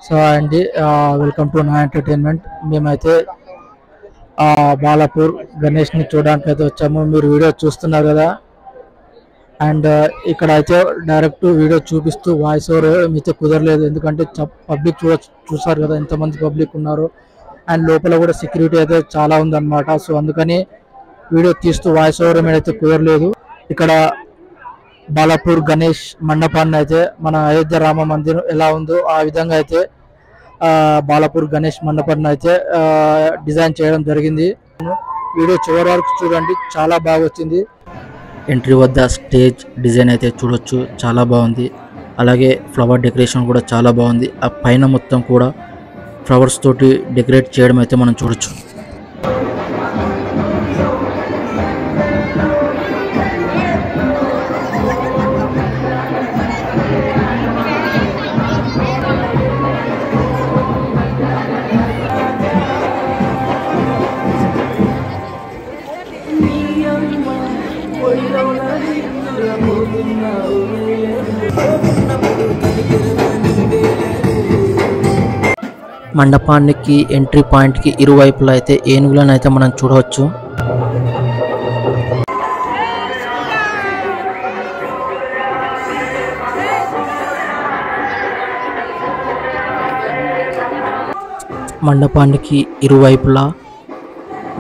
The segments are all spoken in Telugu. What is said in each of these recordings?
సో అండి వెల్కమ్ టు నా ఎంటర్టైన్మెంట్. మేమైతే బాలాపూర్ గణేష్ని చూడడానికి అయితే వచ్చాము. మీరు వీడియో చూస్తున్నారు కదా. అండ్ ఇక్కడ అయితే డైరెక్ట్ వీడియో చూపిస్తూ వాయిస్ ఓవర్ మీతో కుదరలేదు, ఎందుకంటే పబ్లిక్ చూసారు కదా ఎంతమంది పబ్లిక్ ఉన్నారు. అండ్ లోపల కూడా సెక్యూరిటీ అయితే చాలా ఉందన్నమాట. సో అందుకని వీడియో తీస్తూ వాయిస్ ఓవర్ మీదైతే కుదరలేదు. ఇక్కడ బాలాపూర్ గణేష్ మండపాన్ని అయితే మన అయోధ్య రామ మందిరం ఎలా ఉందో ఆ విధంగా అయితే బాలాపూర్ గణేష్ మండపాన్ని అయితే డిజైన్ చేయడం జరిగింది. వీడియో చివరి వరకు చూడండి, చాలా బాగా వచ్చింది. ఎంట్రీ వద్ద స్టేజ్ డిజైన్ అయితే చూడొచ్చు, చాలా బాగుంది. అలాగే ఫ్లవర్ డెకరేషన్ కూడా చాలా బాగుంది. ఆ పైన మొత్తం కూడా ఫ్లవర్స్ తోటి డెకరేట్ చేయడం అయితే మనం చూడొచ్చు. మండపానికి ఎంట్రీ పాయింట్కి ఇరువైపులా అయితే ఏనుగులను అయితే మనం చూడవచ్చు. మండపానికి ఇరువైపులా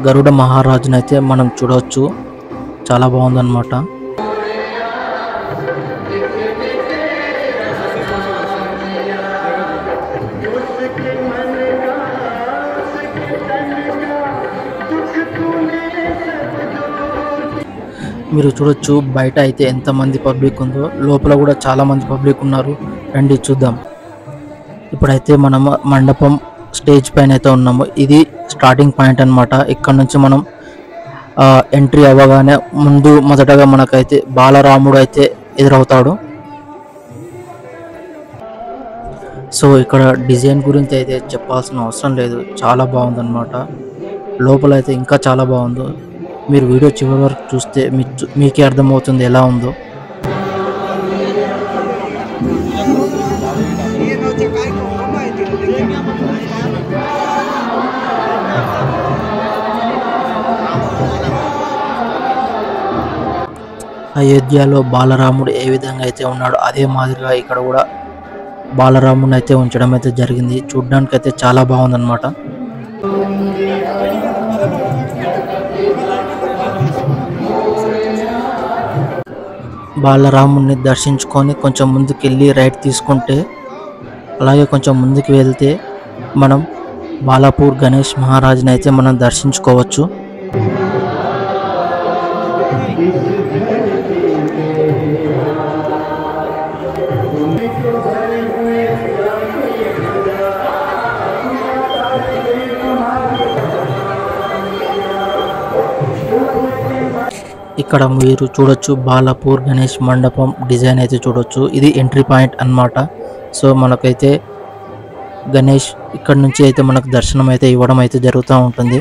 గరుడ మహారాజుని అయితే మనం చూడవచ్చు, చాలా బాగుందన్నమాట. మీరు చూడొచ్చు బయట అయితే ఎంతమంది పబ్లిక్ ఉందో, లోపల కూడా చాలా మంది పబ్లిక్ ఉన్నారు. రండి చూద్దాం. ఇప్పుడైతే మనం మండపం స్టేజ్ పైన అయితే ఉన్నాము. ఇది స్టార్టింగ్ పాయింట్ అన్నమాట. ఇక్కడ నుంచి మనం ఎంట్రీ అవ్వగానే మొదటగా మనకైతే బాలరాముడు అయితే ఎదురవుతాడు. సో ఇక్కడ డిజైన్ గురించి అయితే చెప్పాల్సిన అవసరం లేదు, చాలా బాగుందన్నమాట. లోపల అయితే ఇంకా చాలా బాగుందో. మీరు వీడియో చివరి వరకు చూస్తే మీకే అర్థమవుతుంది ఎలా ఉందో. అయోధ్యలో బాలరాముడు ఏ విధంగా అయితే ఉన్నాడో అదే మాదిరిగా ఇక్కడ కూడా బాలరాముడిని అయితే ఉంచడం అయితే జరిగింది. చూడ్డానికి అయితే చాలా బాగుందన్నమాట. బాలరాముడిని దర్శించుకొని కొంచెం ముందుకు వెళ్ళి రైట్ తీసుకుంటే, అలాగే కొంచెం ముందుకు వెళ్తే మనం బాలాపూర్ గణేష్ మహారాజుని అయితే మనం దర్శించుకోవచ్చు. ఇక్కడ మీరు చూడొచ్చు బాలాపూర్ గణేష్ మండపం డిజైన్ అయితే చూడొచ్చు. ఇది ఎంట్రీ పాయింట్ అన్నమాట. సో మనకైతే గణేష్ ఇక్కడ నుంచి అయితే మనకు దర్శనం అయితే ఇవ్వడం అయితే జరుగుతూ ఉంటుంది.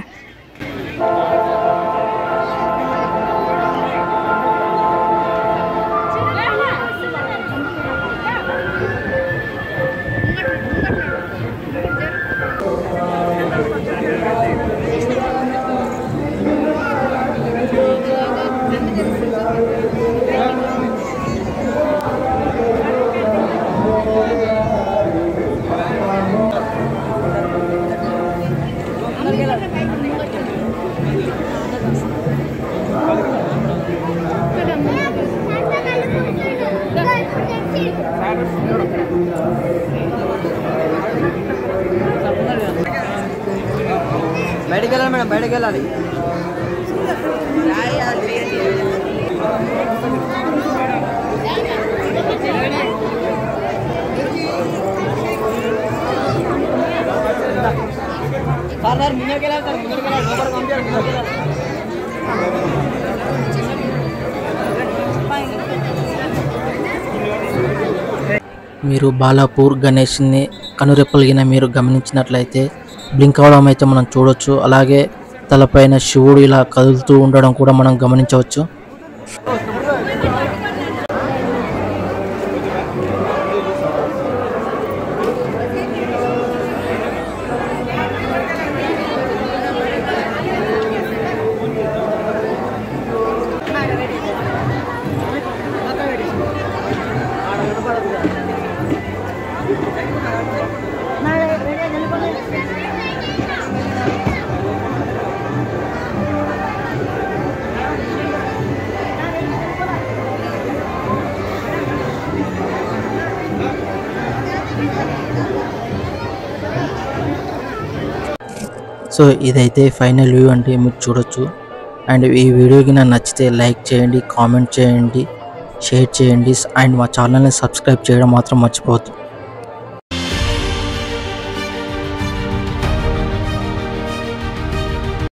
బయటకు వెళ్ళాలి మేడం, బయటకు వెళ్ళాలి. సార్ ముందరికి వెళ్ళాలి, సార్ ముందరికి వెళ్ళాలి, లోపలికి పంపించాలి, ముందరికి వెళ్ళాలి. మీరు బాలాపూర్ గణేష్ని కనురెప్పలిగిన మీరు గమనించినట్లయితే బ్లింక్ అవడం అయితే మనం చూడొచ్చు. అలాగే తలపైన శివుడు ఇలా కదులుతూ ఉండడం కూడా మనం గమనించవచ్చు. సో ఇదైతే ఫైనల్ వ్యూ అంటే మీరు చూడొచ్చు. అండ్ ఈ వీడియోకి నాకు నచ్చితే లైక్ చేయండి, కామెంట్ చేయండి, షేర్ చేయండి అండ్ మా ఛానల్ని సబ్స్క్రైబ్ చేయడం మాత్రం మర్చిపోవద్దు.